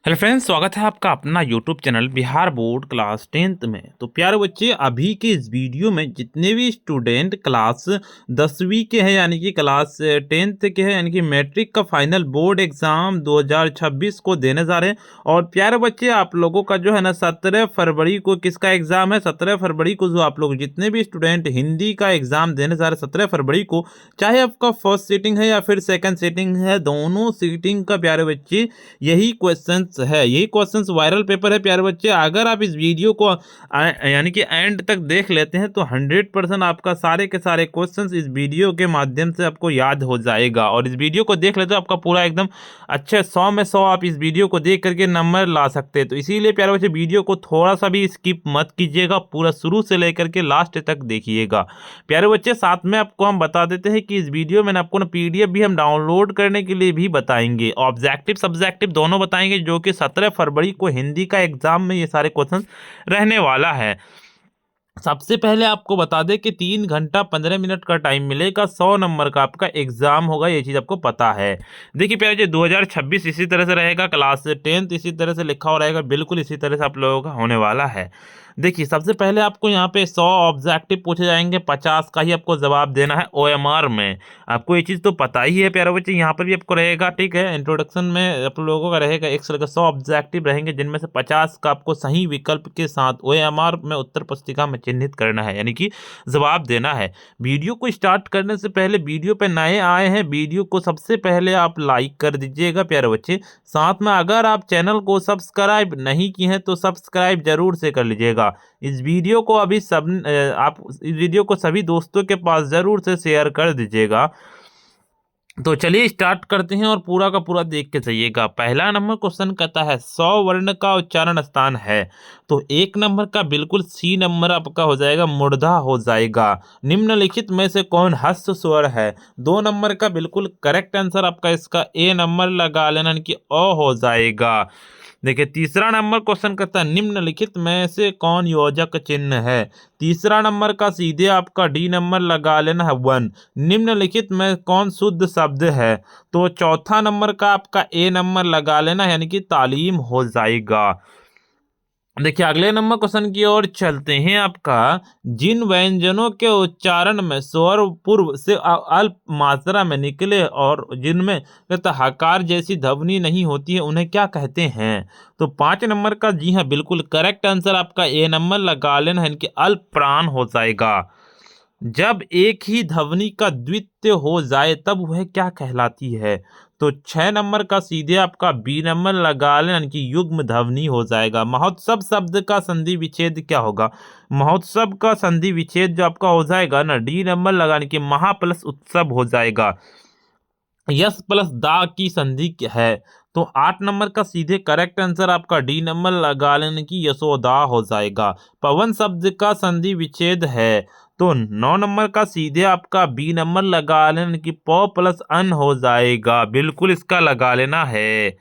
Hello friends, स्वागत है आपका अपना YouTube channel Bihar board class 10th में। तो प्यारे बच्चे, अभी के इस वीडियो में जितने भी स्टूडेंट क्लास 10वीं के हैं यानी कि क्लास 10th के हैं यानी कि मैट्रिक का फाइनल बोर्ड एग्ज़ाम 2026 को देने जा रहे हैं। और प्यारे बच्चे, आप लोगों का जो है ना 17 फरवरी को किसका एग्ज़ाम है? 17 फरवरी को जो आप लोग जितने भी स्टूडेंट हिंदी का एग्ज़ाम देने जा रहे हैं 17 फरवरी को, चाहे आपका फर्स्ट सीटिंग है या फिर सेकेंड सीटिंग है, दोनों सीटिंग का प्यारे बच्चे यही क्वेश्चंस है, यही क्वेश्चंस वायरल पेपर है। प्यारे बच्चे, अगर आप इस वीडियो को यानी कि एंड तक देख लेते हैं तो 100% आपका सारे के सारे क्वेश्चंस इस वीडियो के माध्यम से आपको याद हो जाएगा। और इस वीडियो को देख लेते हो आपका पूरा एकदम अच्छे 100 में 100 आप इस वीडियो को देख करके नंबर ला सकते हैं। तो इसीलिए प्यारे बच्चे, वीडियो को थोड़ा सा भी स्किप मत कीजिएगा, पूरा शुरू से लेकर के लास्ट तक देखिएगा। प्यारे बच्चे, साथ में आपको हम बता देते हैं कि इस वीडियो में आपको ना पीडीएफ भी हम डाउनलोड करने के लिए भी बताएंगे, ऑब्जेक्टिव सब्जेक्टिव दोनों बताएंगे, जो कि 17 फरवरी को हिंदी का एग्जाम में ये सारे क्वेश्चन रहने वाला है। सबसे पहले आपको बता दें कि 3 घंटा 15 मिनट का टाइम मिलेगा, 100 नंबर का आपका एग्जाम होगा, ये चीज़ आपको पता है। देखिए प्यारे जी, 2026 इसी तरह से रहेगा, क्लास 10th इसी तरह से लिखा हो रहेगा, बिल्कुल इसी तरह से आप लोगों का होने वाला है। देखिए, सबसे पहले आपको यहाँ पे 100 ऑब्जेक्टिव पूछे जाएंगे, 50 का ही आपको जवाब देना है ओएमआर में। आपको ये चीज़ तो पता ही है प्यारे बच्चे, यहाँ पर भी आपको रहेगा, ठीक है। इंट्रोडक्शन में आप लोगों का रहेगा एक से लेकर 100 ऑब्जेक्टिव रहेंगे, जिनमें से 50 का आपको सही विकल्प के साथ ओएमआर में उत्तर पुस्तिका में चिन्हित करना है, यानी कि जवाब देना है। वीडियो को स्टार्ट करने से पहले, वीडियो पे नए आए हैं, वीडियो को सबसे पहले आप लाइक कर दीजिएगा प्यारे बच्चे। साथ में अगर आप चैनल को सब्सक्राइब नहीं किए हैं तो सब्सक्राइब जरूर से कर लीजिएगा। इस वीडियो को अभी आप इस वीडियो को सभी दोस्तों के पास जरूर से शेयर कर दीजिएगा। तो चलिए स्टार्ट करते हैं और पूरा का पूरा देख के जाइएगा। पहला नंबर क्वेश्चन कहता है 100 वर्ण का उच्चारण स्थान है। तो 1 नंबर का बिल्कुल सी नंबर आपका हो जाएगा, मूर्धा हो जाएगा। निम्नलिखित में से कौन हस्त स्वर है? 2 नंबर का बिल्कुल करेक्ट आंसर आपका इसका ए नंबर लगा लेना, यानी कि अ हो जाएगा। देखिए, तीसरा नंबर क्वेश्चन कहता है निम्नलिखित में से कौन योजक चिन्ह है? तीसरा नंबर का सीधे आपका डी नंबर लगा लेना है 1। निम्नलिखित में कौन शुद्ध शब्द है? तो चौथा नंबर का आपका ए नंबर लगा लेना, यानी कि तालीम हो जाएगा। देखिए, अगले नंबर क्वेश्चन की ओर चलते हैं। आपका जिन व्यंजनों के उच्चारण में स्वर पूर्व से अल्प मात्रा में निकले और जिनमें कहता हकार जैसी ध्वनि नहीं होती है, उन्हें क्या कहते हैं? तो 5 नंबर का जी हाँ बिल्कुल करेक्ट आंसर आपका ए नंबर लगा लेना है, इनके अल्प प्राण हो जाएगा। जब एक ही ध्वनि का द्वित्य हो जाए तब वह क्या कहलाती है? तो 6 नंबर का सीधे आपका बी नंबर लगा लें, यानी कि युग्म ध्वनि हो जाएगा। महोत्सव शब्द का संधि विच्छेद क्या होगा? महोत्सव का संधि विच्छेद जो आपका हो जाएगा ना, डी नंबर लगाने की महा प्लस उत्सव हो जाएगा। यस प्लस दा की संधि क्या है? तो 8 नंबर का सीधे करेक्ट आंसर आपका डी नंबर लगा लेने की यशोदा हो जाएगा। पवन शब्द का संधि विच्छेद है। तो 9 नंबर का सीधे आपका बी नंबर लगा लेने की प प्लस अन हो जाएगा, बिल्कुल इसका लगा लेना है।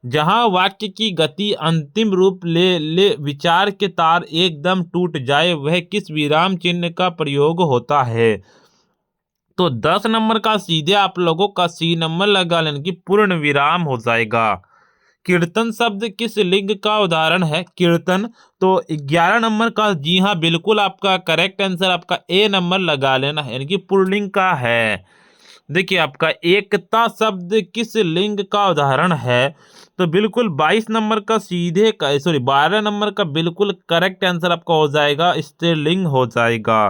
जहां वाक्य की गति अंतिम रूप ले ले विचार के तार एकदम टूट जाए, वह किस विराम चिन्ह का प्रयोग होता है? तो 10 नंबर का सीधे आप लोगों का सी नंबर लगा लेने की पूर्ण विराम हो जाएगा। कीर्तन शब्द किस लिंग का उदाहरण है? कीर्तन, तो 11 नंबर का जी हाँ बिल्कुल आपका करेक्ट आंसर आपका ए नंबर लगा लेना है, यानी कि पुल्लिंग का है। देखिए, आपका एकता शब्द किस लिंग का उदाहरण है? तो बिल्कुल 22 नंबर का सीधे का 12 नंबर का बिल्कुल करेक्ट आंसर आपका हो जाएगा, स्त्रीलिंग हो जाएगा।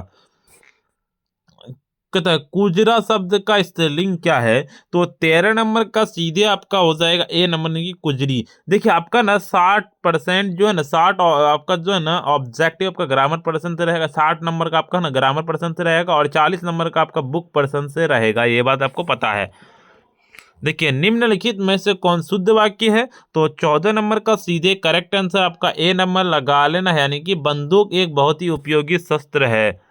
कहता है कुजरा शब्द का स्त्रीलिंग क्या है? तो 13 नंबर का सीधे आपका हो जाएगा ए नंबर की कुजरी। देखिए, आपका ना 60% जो है ना 60 आपका जो है ना ऑब्जेक्टिव आपका ग्रामर पर्सन से रहेगा, 60 नंबर का आपका ना ग्रामर पर्सन से रहेगा और 40 नंबर का आपका बुक पर्सन से रहेगा, ये बात आपको पता है। देखिए, निम्नलिखित में से कौन शुद्ध वाक्य है? तो 14 नंबर का सीधे करेक्ट आंसर आपका ए नंबर लगा लेना है, यानी कि बंदूक एक बहुत ही उपयोगी शस्त्र है।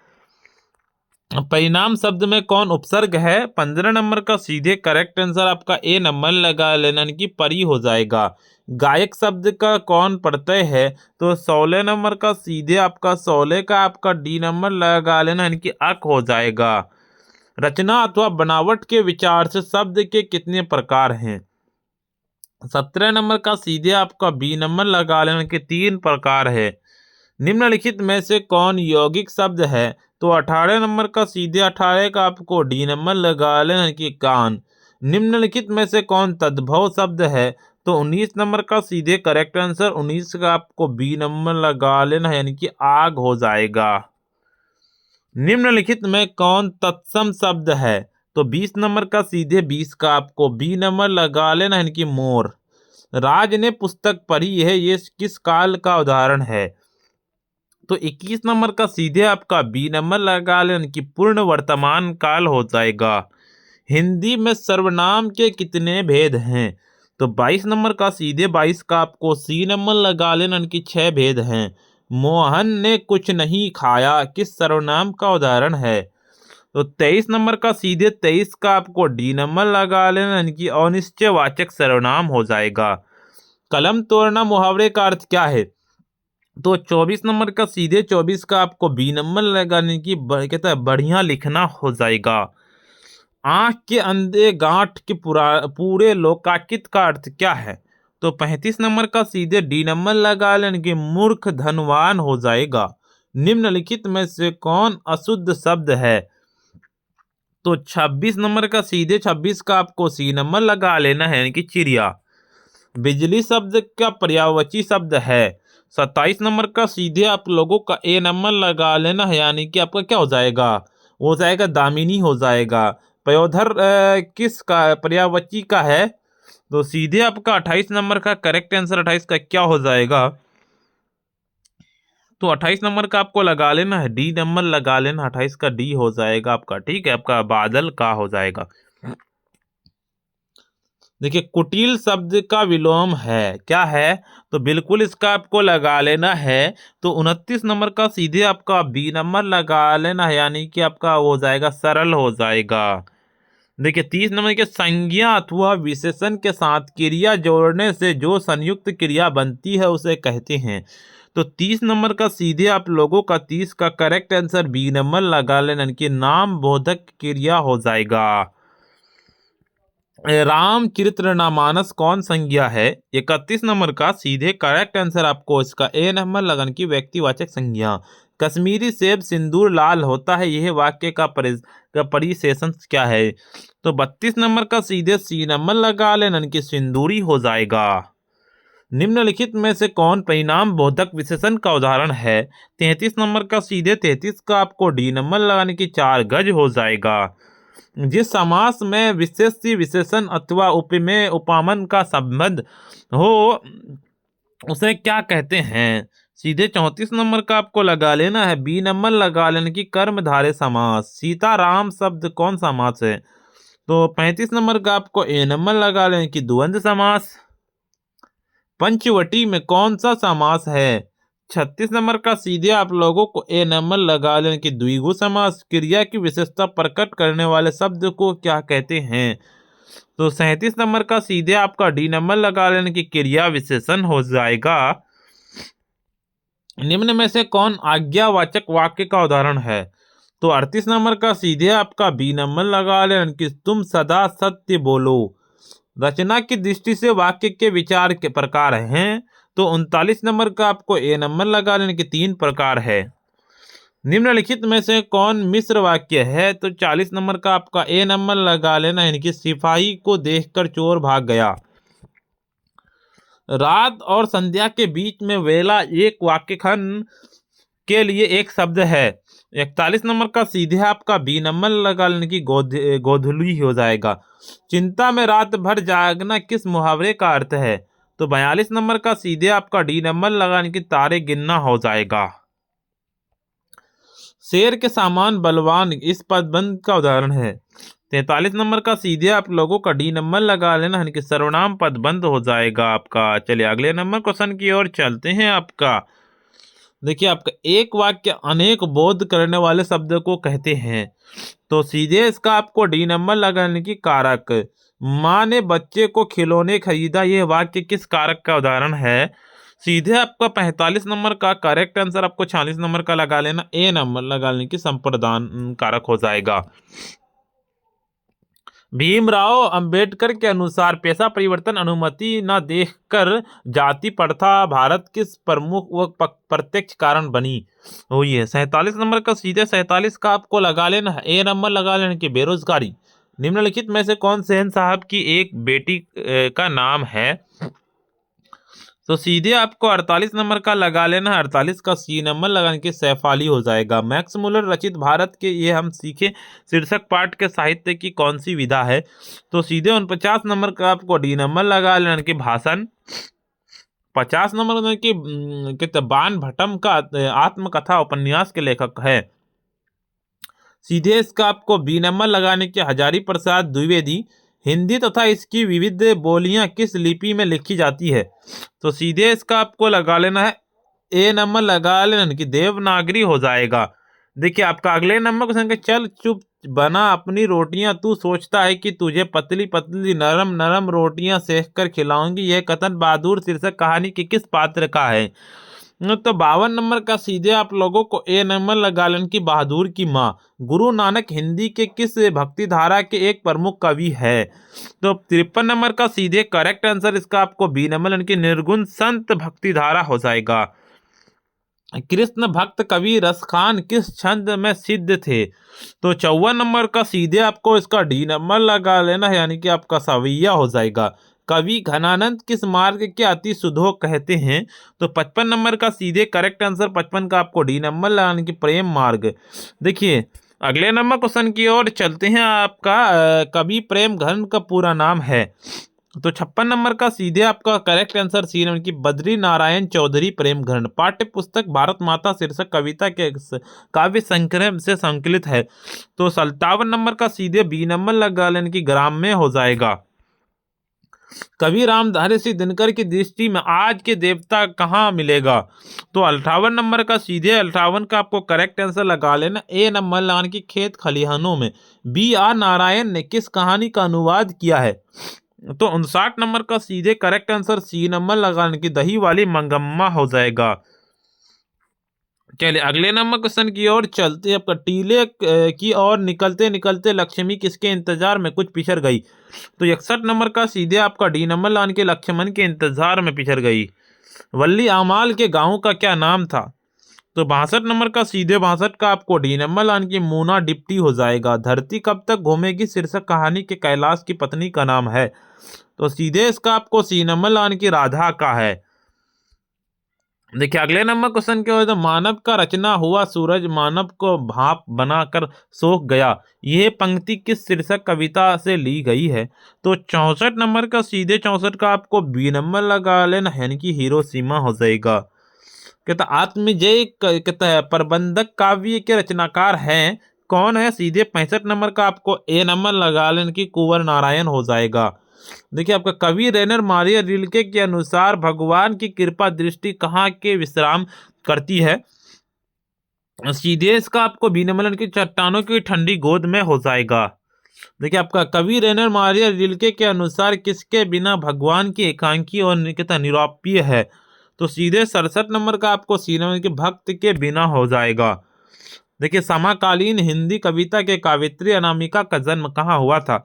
परिणाम शब्द में कौन उपसर्ग है? 15 नंबर का सीधे करेक्ट आंसर आपका ए नंबर लगा लेना, यानी कि परी हो जाएगा। गायक शब्द का कौन प्रत्यय है? तो 16 नंबर का सीधे आपका 16 का आपका डी नंबर लगा लेना, यानी कि अक हो जाएगा। रचना अथवा बनावट के विचार से शब्द के कितने प्रकार हैं? 17 नंबर का सीधे आपका बी नंबर लगा लेना कि 3 प्रकार है। निम्नलिखित में से कौन यौगिक शब्द है? तो 18 नंबर का सीधे 18 का आपको डी नंबर लगा लेना कि कान। निम्नलिखित में से कौन तद्भव शब्द है? तो 19 नंबर का सीधे करेक्ट आंसर 19 का आपको बी नंबर लगा लेना यानी कि आग हो जाएगा। निम्नलिखित में कौन तत्सम शब्द है? तो 20 नंबर का सीधे 20 का आपको बी नंबर लगा लेना यानी कि मोर। राज ने पुस्तक पढ़ी है, ये किस काल का उदाहरण है? तो 21 नंबर का सीधे आपका बी नंबर लगा लेना कि पूर्ण वर्तमान काल हो जाएगा। हिंदी में सर्वनाम के कितने भेद हैं? तो 22 नंबर का सीधे 22 का आपको सी नंबर लगा लेना कि 6 भेद हैं। मोहन ने कुछ नहीं खाया किस सर्वनाम का उदाहरण है? तो 23 नंबर का सीधे 23 का आपको डी नंबर लगा लेना कि अनिश्चयवाचक सर्वनाम हो जाएगा। कलम तोड़ना मुहावरे का अर्थ क्या है? तो 24 नंबर का सीधे 24 का आपको बी नंबर लगाने की कहता है बढ़िया लिखना हो जाएगा। आंख के अंधे गांठ के पूरे लोकाकित का अर्थ क्या है? तो 35 नंबर का सीधे डी नंबर लगा लेने के मूर्ख धनवान हो जाएगा। निम्नलिखित में से कौन अशुद्ध शब्द है? तो 26 नंबर का सीधे 26 का आपको सी नंबर लगा लेना है यानी कि चिड़िया। बिजली शब्द का पर्यायवाची शब्द है। 27 नंबर का सीधे आप लोगों का ए नंबर लगा लेना है यानी कि आपका क्या हो जाएगा? हो जाएगा दामिनी हो जाएगा। पयोधर किस का पर्यायवाची का है? तो सीधे आपका 28 नंबर का करेक्ट आंसर 28 का क्या हो जाएगा? तो 28 नंबर का आपको लगा लेना है डी नंबर लगा लेना, 28 का डी हो जाएगा आपका। ठीक है, आपका बादल का हो जाएगा। देखिए कुटिल शब्द का विलोम है, क्या है? तो बिल्कुल इसका आपको लगा लेना है। तो 29 नंबर का सीधे आपका बी नंबर लगा लेना है यानी कि आपका हो जाएगा सरल हो जाएगा। देखिए 30 नंबर के संज्ञा अथवा विशेषण के साथ क्रिया जोड़ने से जो संयुक्त क्रिया बनती है उसे कहते हैं। तो 30 नंबर का सीधे आप लोगों का 30 का करेक्ट आंसर बी नंबर लगा लेना कि नाम बोधक क्रिया हो जाएगा। रामचरितमानस कौन संज्ञा है? 31 नंबर का सीधे करेक्ट आंसर आपको इसका ए नंबर लगन की व्यक्तिवाचक संज्ञा। कश्मीरी सेब सिंदूर लाल होता है, यह वाक्य का परिशेषण क्या है? तो 32 नंबर का सीधे सी नंबर लगा लेना कि सिंदूरी हो जाएगा। निम्नलिखित में से कौन परिणाम बोधक विशेषण का उदाहरण है? 33 नंबर का सीधे 33 का आपको डी नंबर लगाने की 4 गज हो जाएगा। जिस समास में विशेष्य विशेषण अथवा उपमेय उपमान का संबंध हो उसे क्या कहते हैं? सीधे 34 नंबर का आपको लगा लेना है बी नंबर लगा लेने की कर्मधारय समास। सीताराम शब्द कौन समास है? तो 35 नंबर का आपको ए नंबर लगा लेने की द्वंद्व समास। पंचवटी में कौन सा समास है? 36 नंबर का सीधे आप लोगों को ए नंबर लगा लेने की द्विगु समास। क्रिया की विशेषता प्रकट करने वाले शब्द को क्या कहते हैं? तो 37 नंबर का सीधे आपका डी नंबर लगा लेने की क्रिया विशेषण हो जाएगा। निम्न में से कौन आज्ञावाचक वाक्य का उदाहरण है? तो 38 नंबर का सीधे आपका बी नंबर लगा लेना कि तुम सदा सत्य बोलो। रचना की दृष्टि से वाक्य के विचार के प्रकार हैं। तो 39 नंबर का आपको ए नंबर लगा लेने के 3 प्रकार है। निम्नलिखित में से कौन मिश्र वाक्य है? तो 40 नंबर का आपका ए नंबर लगा लेना यानी कि सिपाही को देखकर चोर भाग गया। रात और संध्या के बीच में वेला एक वाक्य खंड के लिए एक शब्द है। 41 नंबर का सीधे आपका बी नंबर लगा लेने की गोधुली हो जाएगा। चिंता में रात भर जागना किस मुहावरे का अर्थ है? तो 42 नंबर का सीधे आपका डी नंबर लगाने की तारे गिनना हो जाएगा। शेर के सामान बलवान इस पदबंध का उदाहरण है। 43 नंबर का सीधे आप लोगों का डी नंबर लगा लेना यानी कि सर्वनाम पदबंध हो जाएगा आपका। चलिए अगले नंबर क्वेश्चन की ओर चलते हैं। आपका देखिए आपका एक वाक्य अनेक बोध करने वाले शब्द को कहते हैं। तो सीधे इसका आपको डी नंबर लगाने की कारक। माँ ने बच्चे को खिलौने खरीदा, यह वाक्य किस कारक का उदाहरण है? सीधे आपका 45 नंबर का करेक्ट आंसर आपको 46 नंबर का लगा लेना ए नंबर लगा लेने की संप्रदान कारक हो जाएगा। भीमराव अंबेडकर के अनुसार पेशा परिवर्तन अनुमति न देखकर जाति प्रथा भारत किस प्रमुख व प्रत्यक्ष कारण बनी हुई है। 47 नंबर का सीधे 47 का आपको लगा लेना है, ए नंबर लगा लेना कि बेरोजगारी। निम्नलिखित में से कौन शहंशाह की एक बेटी का नाम है? तो सीधे आपको 48 नंबर का लगा लेना है, 48 का सी नंबर लगाने के सैफाली हो जाएगा। मैक्स मुलर रचित भारत के ये हम सीखे शीर्षक पाठ के साहित्य की कौन सी विधा है? तो सीधे 49 नंबर का आपको डी नंबर लगा लेना कि भाषण। 50 नंबर की बाण भट्टम का आत्मकथा उपन्यास के लेखक है। सीधे इसका आपको बी नंबर लगाने के हजारी प्रसाद द्विवेदी। हिंदी तथा इसकी विविध बोलियां किस लिपि में लिखी जाती है? तो सीधे इसका आपको लगा लेना है, ए नंबर लगा लेना कि देवनागरी हो जाएगा। देखिए आपका अगले नंबर क्वेश्चन के चल चुप बना अपनी रोटियां, तू सोचता है कि तुझे पतली पतली नरम नरम रोटियां सेक कर खिलाऊंगी, यह कथन बहादुर शीर्षक कहानी के किस पात्र का है? तो 52 नंबर का सीधे आप लोगों को ए नंबर लगा लें कि बहादुर की माँ। गुरु नानक हिंदी के किस भक्ति धारा के एक प्रमुख कवि है? तो 53 नंबर का सीधे करेक्ट आंसर इसका आपको बी नंबर यानी कि निर्गुण संत भक्ति धारा हो जाएगा। कृष्ण भक्त कवि रसखान किस छंद में सिद्ध थे? तो 54 नंबर का सीधे आपको इसका डी नंबर लगा लेना है यानी कि आपका सवैया हो जाएगा। कवि घनानंद किस मार्ग के अति सुधो कहते हैं? तो 55 नंबर का सीधे करेक्ट आंसर 55 का आपको डी नंबर लगाने की प्रेम मार्ग। देखिए अगले नंबर क्वेश्चन की ओर चलते हैं। आपका कवि प्रेम घन का पूरा नाम है? तो 56 नंबर का सीधे आपका करेक्ट आंसर सी नंबर की बद्री नारायण चौधरी प्रेम घन। पाठ्य पुस्तक भारत माता शीर्षक कविता के काव्य संग्रह से संकलित है। तो 57 नंबर का सीधे बी नंबर लगा लेने की ग्राम में हो जाएगा। कवि रामधारी सिंह दिनकर की दृष्टि में आज के देवता कहाँ मिलेगा? तो 58 नंबर का सीधे 58 का आपको करेक्ट आंसर लगा लेना, ए नंबर लगाने की खेत खलिहानों में। बी आर नारायण ने किस कहानी का अनुवाद किया है? तो 59 नंबर का सीधे करेक्ट आंसर सी नंबर लगाने की दही वाली मंगम्मा हो जाएगा। चलिए अगले नंबर क्वेश्चन की ओर चलते हैं। आपका टीले की ओर निकलते निकलते लक्ष्मी किसके इंतजार में कुछ पिछड़ गई? तो 61 नंबर का सीधे आपका डी नंबर लाने के लक्ष्मण के इंतजार में पिछड़ गई। वल्ली आमाल के गांव का क्या नाम था? तो 62 नंबर का सीधे 62 का आपको डी नंबर लाने की मूना डिप्टी हो जाएगा। धरती कब तक घूमेगी शीर्षक कहानी के कैलाश की पत्नी का नाम है? तो सीधे इसका आपको सी नंबर लाने की राधा का है। देखिए अगले नंबर क्वेश्चन क्या होता है। मानव का रचना हुआ सूरज मानव को भाप बनाकर सोख गया, यह पंक्ति किस शीर्षक कविता से ली गई है? तो 64 नंबर का सीधे 64 का आपको बी नंबर लगा लेना यानी कि हिरोशिमा हो जाएगा। कहता आत्मजय कहता है प्रबंधक काव्य के रचनाकार हैं कौन है? सीधे 65 नंबर का आपको ए नंबर लगा लेना कि कुंवर नारायण हो जाएगा। देखिए आपका कवि रेनर मारिया रिल्के के अनुसार भगवान की कृपा दृष्टि कहाँ के विश्राम करती है? सीधे इसका आपको बी नंबर की चट्टानों की ठंडी गोद में हो जाएगा। देखिए आपका कवि रेनर मारिया रिल्के के अनुसार किसके बिना भगवान की एकांकी और निराप्य है? तो सीधे 67 नंबर का आपको सी नंबर के भक्त के बिना हो जाएगा। देखिए समकालीन हिंदी कविता के कावित्री अनामिका का जन्म कहाँ हुआ था?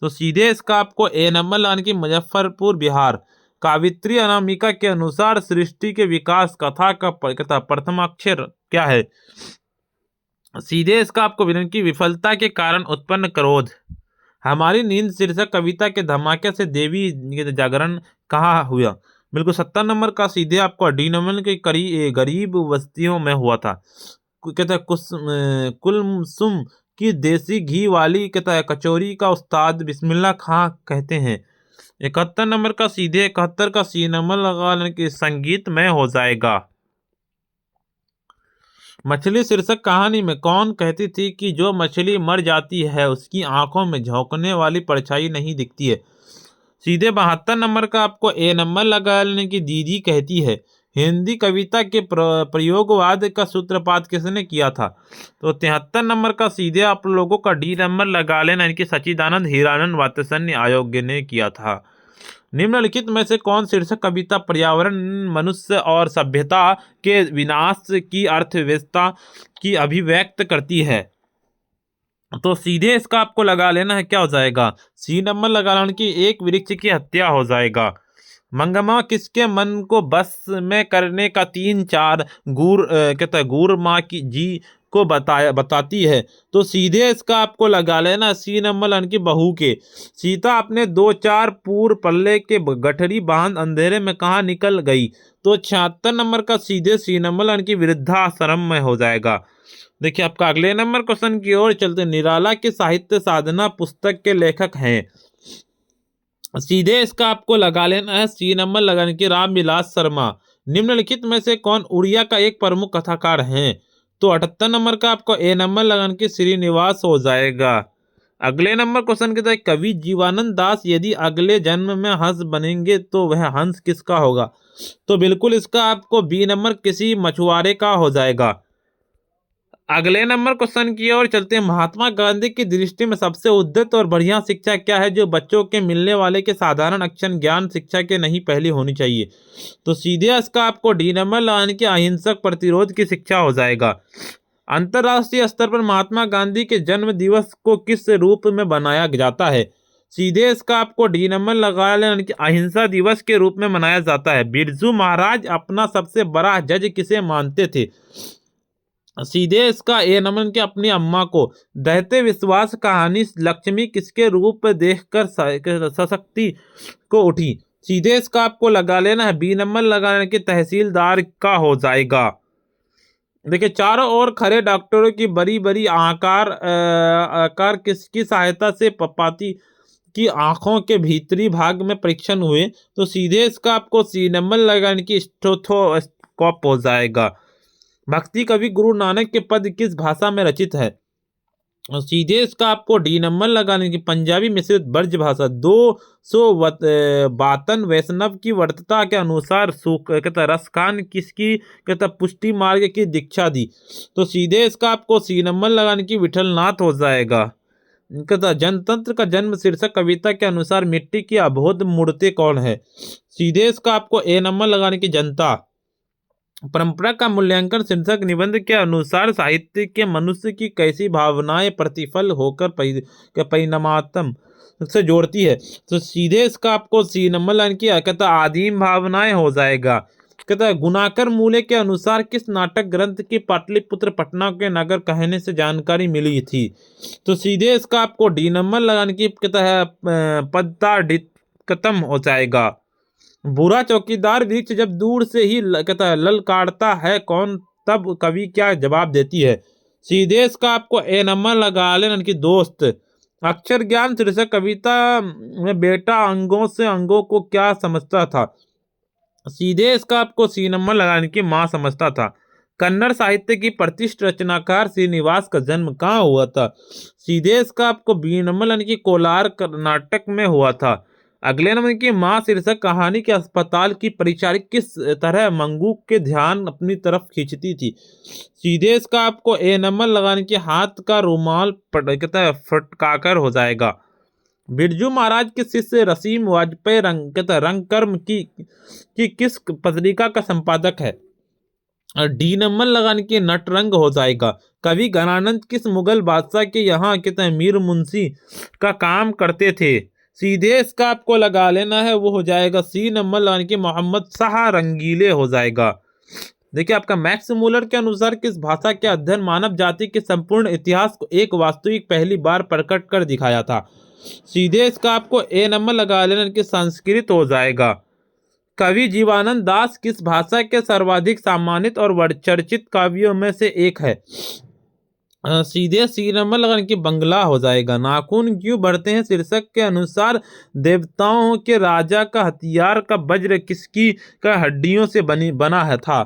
तो सीधे इसका आपको ए नंबर लाने की मुजफ्फरपुर बिहार। कावित्री अनामिका के अनुसार सृष्टि के विकास कथा का प्रथमाक्षर क्या है? सीधे इसका आपको विलन की विफलता के कारण उत्पन्न क्रोध। हमारी नींद शीर्षक कविता के धमाके से देवी जागरण कहाँ हुआ? बिल्कुल 70 नंबर का सीधे आपको डी नंबर के गरीब बस्तियों में हुआ था। कहता है कुलसुम की देसी घी वाली कहता है कचौरी का उस्ताद बिस्मिल्लाह खां कहते हैं। 71 नंबर का सीधे 71 का सी नंबर लगा लेने के संगीत में हो जाएगा। मछली शीर्षक कहानी में कौन कहती थी कि जो मछली मर जाती है उसकी आंखों में झोंकने वाली परछाई नहीं दिखती है? सीधे 72 नंबर का आपको ए नंबर लगा लेने की दीदी कहती है। हिंदी कविता के प्रयोगवाद का सूत्रपात किसने किया था? तो 73 नंबर का सीधे आप लोगों का डी नंबर लगा लेना यानी कि सच्चिदानंद हीरानंद वात्सल्य आयोग ने किया था। निम्नलिखित में से कौन शीर्षक कविता पर्यावरण मनुष्य और सभ्यता के विनाश की अर्थव्यवस्था की अभिव्यक्त करती है? तो सीधे इसका आपको लगा लेना है, क्या हो जाएगा, सी नंबर लगा लेना कि एक वृक्ष की हत्या हो जाएगा। मंगमा किसके मन को बस में करने का तीन चार कहता है गुर माँ की जी को बताती है। तो सीधे इसका आपको लगा लेना सी नंबर यानी कि बहू के। सीता अपने दो चार पूर पल्ले के गठरी बांध अंधेरे में कहाँ निकल गई। तो 76 नंबर का सीधे सी नंबर यानी कि वृद्धाश्रम में हो जाएगा। देखिए आपका अगले नंबर क्वेश्चन की ओर चलते। निराला की साहित्य साधना पुस्तक के लेखक हैं। सीधे इसका आपको लगा लेना है, सी नंबर लगाने की रामविलास शर्मा। निम्नलिखित में से कौन उड़िया का एक प्रमुख कथाकार है। तो 78 नंबर का आपको ए नंबर लगाने की श्रीनिवास हो जाएगा। अगले नंबर क्वेश्चन के तहत कवि जीवानंद दास यदि अगले जन्म में हंस बनेंगे तो वह हंस किसका होगा। तो बिल्कुल इसका आपको बी नंबर किसी मछुआरे का हो जाएगा। अगले नंबर क्वेश्चन की ओर चलते हैं। महात्मा गांधी की दृष्टि में सबसे उद्यत और बढ़िया शिक्षा क्या है जो बच्चों के मिलने वाले के साधारण अक्षर ज्ञान शिक्षा के नहीं पहली होनी चाहिए। तो सीधे इसका आपको डी नंबर लगाने की अहिंसक प्रतिरोध की शिक्षा हो जाएगा। अंतर्राष्ट्रीय स्तर पर महात्मा गांधी के जन्म दिवस को किस रूप में बनाया जाता है। सीधे इसका आपको डी नंबर लगा लेना कि अहिंसा दिवस के रूप में मनाया जाता है। बिरजू महाराज अपना सबसे बड़ा जज किसे मानते थे। सीधे इसका ए नमन के अपनी अम्मा को। दहते विश्वास कहानी लक्ष्मी किसके रूप देखकर सशक्ति को उठी। सीधे इसका आपको लगा लेना है, बी नंबर लगाने के तहसीलदार का हो जाएगा। देखिए चारों ओर खड़े डॉक्टरों की बड़ी बड़ी आकार किसकी सहायता से पपाती की आंखों के भीतरी भाग में परीक्षण हुए। तो सीधे इसका आपको सी नंबर लगाने की स्टेथोस्कोप हो जाएगा। भक्ति कवि गुरु नानक के पद किस भाषा में रचित है। और सीधे इसका आपको डी नंबर लगाने की पंजाबी मिश्रित ब्रज भाषा। 252 वैष्णव की वर्तता के अनुसार कहता रसखान किसकी कहता पुष्टि मार्ग की दीक्षा दी। तो सीधे इसका आपको सी नंबर लगाने की विठलनाथ हो जाएगा। कहता जनतंत्र का जन्म शीर्षक कविता के अनुसार मिट्टी की अबोध मूर्ति कौन है। सीधे इसका आपको ए नंबर लगाने की जनता। परंपरा का मूल्यांकन शीर्षक निबंध के अनुसार साहित्य के मनुष्य की कैसी भावनाएं प्रतिफल होकर परिणामात्म से जोड़ती है। तो सीधे इसका आपको सी नंबर लाइन की कहता आदिम भावनाएं हो जाएगा। कहता है गुणाकर मूले के अनुसार किस नाटक ग्रंथ की पाटलिपुत्र पटना के नगर कहने से जानकारी मिली थी। तो सीधे इसका आपको डी नंबर लगाने की कहता है पद्ता खत्म हो जाएगा। बुरा चौकीदार वृक्ष जब दूर से ही कहता है ललकारता है कौन तब कवि क्या जवाब देती है। सीधे इसका आपको ए नंबर लगा लेना कि दोस्त। अक्षर ज्ञान शीर्षक कविता में बेटा अंगों से अंगों को क्या समझता था। सीधे इसका आपको सी नंबर लगाने की माँ समझता था। कन्नड़ साहित्य की प्रतिष्ठित रचनाकार श्रीनिवास का जन्म कहाँ हुआ था। सीधे इसका आपको बी नंबर यानी कि कोलार कर्नाटक में हुआ था। अगले नंबर की माँ शीर्षक कहानी के अस्पताल की परिचारिक किस तरह मंगू के ध्यान अपनी तरफ खींचती थी। सीधे इसका आपको ए नंबर लगाने के हाथ का रुमाल कहता है फटकाकर हो जाएगा। बिरजू महाराज के शिष्य रसीम वाजपेयी रंगकर्म की किस पत्रिका का संपादक है। डी नंबर लगाने के नटरंग हो जाएगा। कवि गणानंद किस मुगल बादशाह के यहाँ कहते हैं मीर मुंशी का काम करते थे। सीधे इसका आपको लगा लेना है, वो हो जाएगा सी नंबर लगाने के मोहम्मद शाह रंगीले हो जाएगा। देखिए आपका मैक्स मूलर के अनुसार किस भाषा के अध्ययन मानव जाति के संपूर्ण इतिहास को एक वास्तविक पहली बार प्रकट कर दिखाया था। सीधे इसका आपको ए नंबर लगा लेना कि संस्कृत हो जाएगा। कवि जीवानंद दास किस भाषा के सर्वाधिक सम्मानित और चर्चित काव्यों में से एक है। सीधे सी नंबर लगाने की बंगला हो जाएगा। नाखून क्यों बढ़ते हैं शीर्षक के अनुसार देवताओं के राजा का हथियार का वज्र किसकी का हड्डियों से बना है था।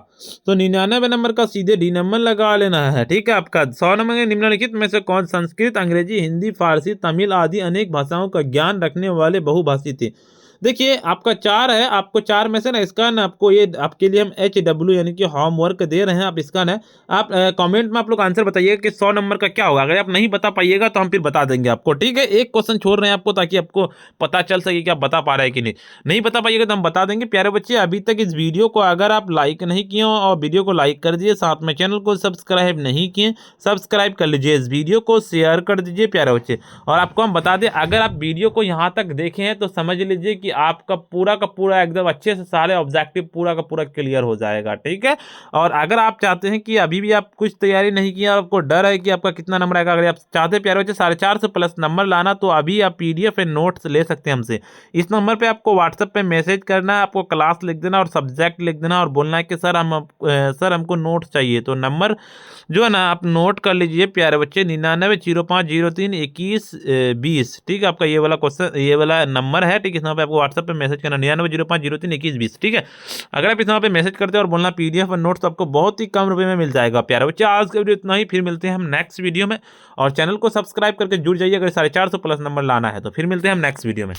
तो 99 नंबर का सीधे डी नंबर लगा लेना है। ठीक है आपका 100 नंबर के निम्नलिखित में से कौन संस्कृत अंग्रेजी हिंदी फारसी तमिल आदि अनेक भाषाओं का ज्ञान रखने वाले बहुभाषी थे। देखिए आपका 4 है, आपको 4 में से ना इसका ना आपको ये आपके लिए हम HW यानी कि होमवर्क दे रहे हैं, आप इसका ना आप कमेंट में आप लोग आंसर बताइएगा कि 100 नंबर का क्या होगा। अगर आप नहीं बता पाइएगा तो हम फिर बता देंगे आपको, ठीक है? एक क्वेश्चन छोड़ रहे हैं आपको ताकि आपको पता चल सके कि आप बता पा रहे हैं कि नहीं। नहीं बता पाइएगा तो हम बता देंगे। प्यारे बच्चे, अभी तक इस वीडियो को अगर आप लाइक नहीं किए हो और वीडियो को लाइक कर दीजिए, साथ में चैनल को सब्सक्राइब नहीं किए, सब्सक्राइब कर लीजिए, इस वीडियो को शेयर कर दीजिए प्यारे बच्चे। और आपको हम बता दें, अगर आप वीडियो को यहाँ तक देखे हैं तो समझ लीजिए कि आपका पूरा का पूरा एकदम अच्छे से सारे ऑब्जेक्टिव पूरा का पूरा क्लियर हो जाएगा, ठीक है? और अगर आप चाहते हैं कि अभी भी आप कुछ तैयारी नहीं किया, आपको डर है कि आपका कितना नंबर आएगा, अगर आप चाहते हैं प्यारे बच्चे 450 प्लस नंबर लाना, तो अभी आप PDF एंड नोट्स ले सकते हैं हमसे। इस नंबर पे आपको व्हाट्सएप पे मैसेज करना है, आपको क्लास लिख देना और सब्जेक्ट लिख देना और बोलना है कि सर हमको नोट्स चाहिए। तो नंबर जो है ना आप नोट कर लीजिए प्यारे बच्चे, 9905032120, ठीक है? आपका ये वाला क्वेश्चन, ये वाला नंबर है, ठीक है? इस नंबर पे आपको व्हाट्सएप पे मैसेज करना 9905032120, ठीक है? अगर आप इस नंबर पे मैसेज करते हैं और बोलना PDF और नोट्स, तो आपको बहुत ही कम रुपए में मिल जाएगा प्यारे बच्चे। आज के वीडियो इतना ही, फिर मिलते हैं हम नेक्स्ट वीडियो में। और चैनल को सब्सक्राइब करके जुड़ जाइए अगर 450 प्लस नंबर लाना है तो। फिर मिलते हैं हम नेक्स्ट वीडियो में।